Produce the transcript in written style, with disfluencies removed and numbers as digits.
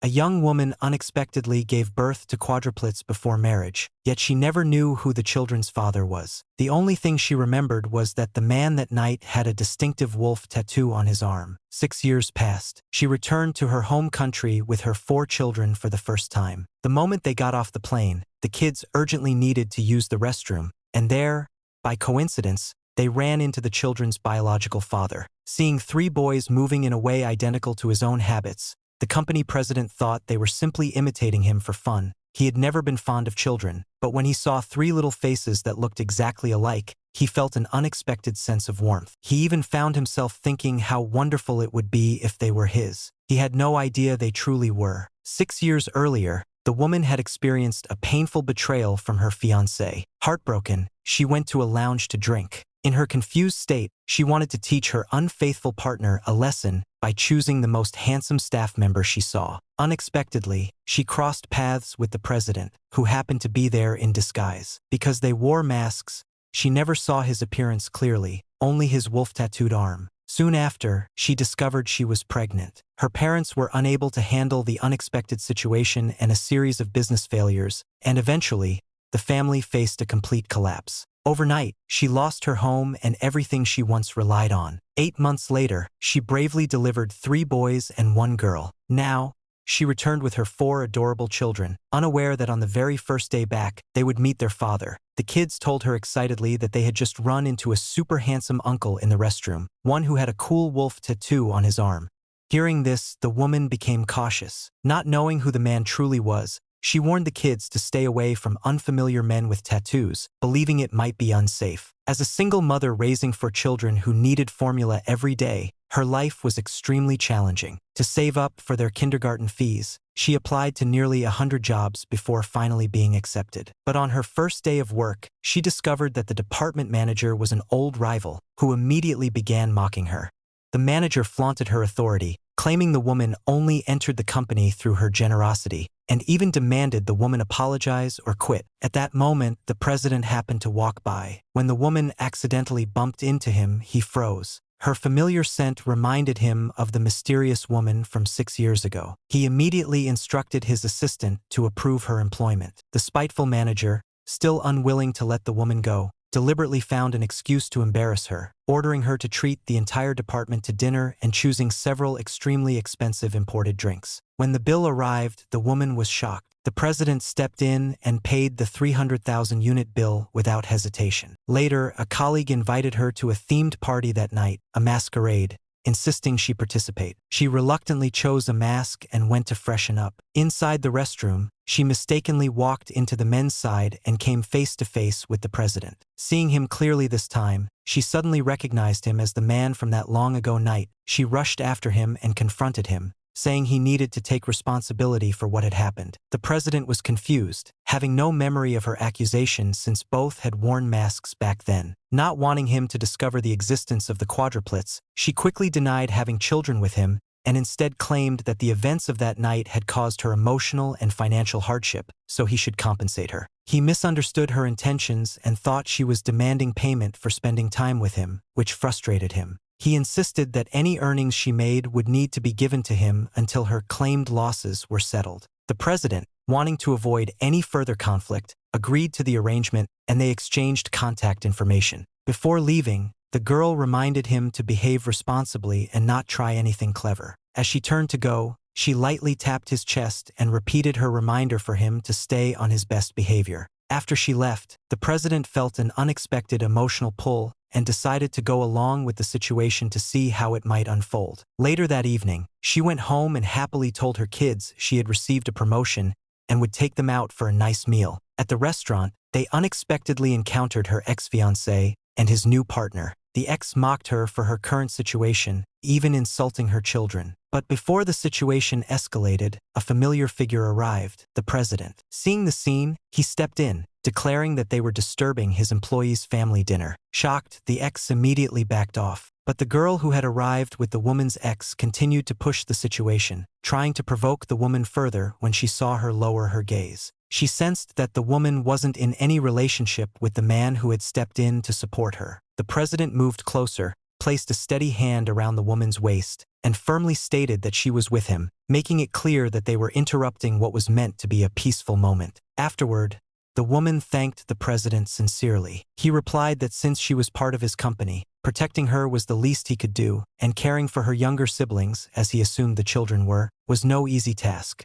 A young woman unexpectedly gave birth to quadruplets before marriage, yet she never knew who the children's father was. The only thing she remembered was that the man that night had a distinctive wolf tattoo on his arm. 6 years passed. She returned to her home country with her 4 children for the first time. The moment they got off the plane, the kids urgently needed to use the restroom, and there, by coincidence, they ran into the children's biological father. Seeing 3 boys moving in a way identical to his own habits, the company president thought they were simply imitating him for fun. He had never been fond of children, but when he saw 3 little faces that looked exactly alike, he felt an unexpected sense of warmth. He even found himself thinking how wonderful it would be if they were his. He had no idea they truly were. 6 years earlier, the woman had experienced a painful betrayal from her fiancé. Heartbroken, she went to a lounge to drink. In her confused state, she wanted to teach her unfaithful partner a lesson by choosing the most handsome staff member she saw. Unexpectedly, she crossed paths with the president, who happened to be there in disguise. Because they wore masks, she never saw his appearance clearly, only his wolf-tattooed arm. Soon after, she discovered she was pregnant. Her parents were unable to handle the unexpected situation and a series of business failures, and eventually, the family faced a complete collapse. Overnight, she lost her home and everything she once relied on. 8 months later, she bravely delivered 3 boys and 1 girl. Now, she returned with her 4 adorable children, unaware that on the very first day back, they would meet their father. The kids told her excitedly that they had just run into a super handsome uncle in the restroom, one who had a cool wolf tattoo on his arm. Hearing this, the woman became cautious. Not knowing who the man truly was, she warned the kids to stay away from unfamiliar men with tattoos, believing it might be unsafe. As a single mother raising 4 children who needed formula every day, her life was extremely challenging. To save up for their kindergarten fees, she applied to nearly 100 jobs before finally being accepted. But on her first day of work, she discovered that the department manager was an old rival, who immediately began mocking her. The manager flaunted her authority, claiming the woman only entered the company through her generosity, and even demanded the woman apologize or quit. At that moment, the president happened to walk by. When the woman accidentally bumped into him, he froze. Her familiar scent reminded him of the mysterious woman from 6 years ago. He immediately instructed his assistant to approve her employment. The spiteful manager, still unwilling to let the woman go, deliberately found an excuse to embarrass her, ordering her to treat the entire department to dinner and choosing several extremely expensive imported drinks. When the bill arrived, the woman was shocked. The president stepped in and paid the 300,000-unit bill without hesitation. Later, a colleague invited her to a themed party that night, a masquerade, insisting she participate. She reluctantly chose a mask and went to freshen up. Inside the restroom, she mistakenly walked into the men's side and came face to face with the president. Seeing him clearly this time, she suddenly recognized him as the man from that long-ago night. She rushed after him and confronted him, saying he needed to take responsibility for what had happened. The president was confused, having no memory of her accusation since both had worn masks back then. Not wanting him to discover the existence of the quadruplets, she quickly denied having children with him and instead claimed that the events of that night had caused her emotional and financial hardship, so he should compensate her. He misunderstood her intentions and thought she was demanding payment for spending time with him, which frustrated him. He insisted that any earnings she made would need to be given to him until her claimed losses were settled. The president, wanting to avoid any further conflict, agreed to the arrangement and they exchanged contact information. Before leaving, the girl reminded him to behave responsibly and not try anything clever. As she turned to go, she lightly tapped his chest and repeated her reminder for him to stay on his best behavior. After she left, the president felt an unexpected emotional pull and decided to go along with the situation to see how it might unfold. Later that evening, she went home and happily told her kids she had received a promotion and would take them out for a nice meal. At the restaurant, they unexpectedly encountered her ex-fiancé and his new partner. The ex mocked her for her current situation, even insulting her children. But before the situation escalated, a familiar figure arrived, the president. Seeing the scene, he stepped in, declaring that they were disturbing his employees' family dinner. Shocked, the ex immediately backed off. But the girl who had arrived with the woman's ex continued to push the situation, trying to provoke the woman further when she saw her lower her gaze. She sensed that the woman wasn't in any relationship with the man who had stepped in to support her. The president moved closer, placed a steady hand around the woman's waist, and firmly stated that she was with him, making it clear that they were interrupting what was meant to be a peaceful moment. Afterward, the woman thanked the president sincerely. He replied that since she was part of his company, protecting her was the least he could do, and caring for her younger siblings, as he assumed the children were, was no easy task.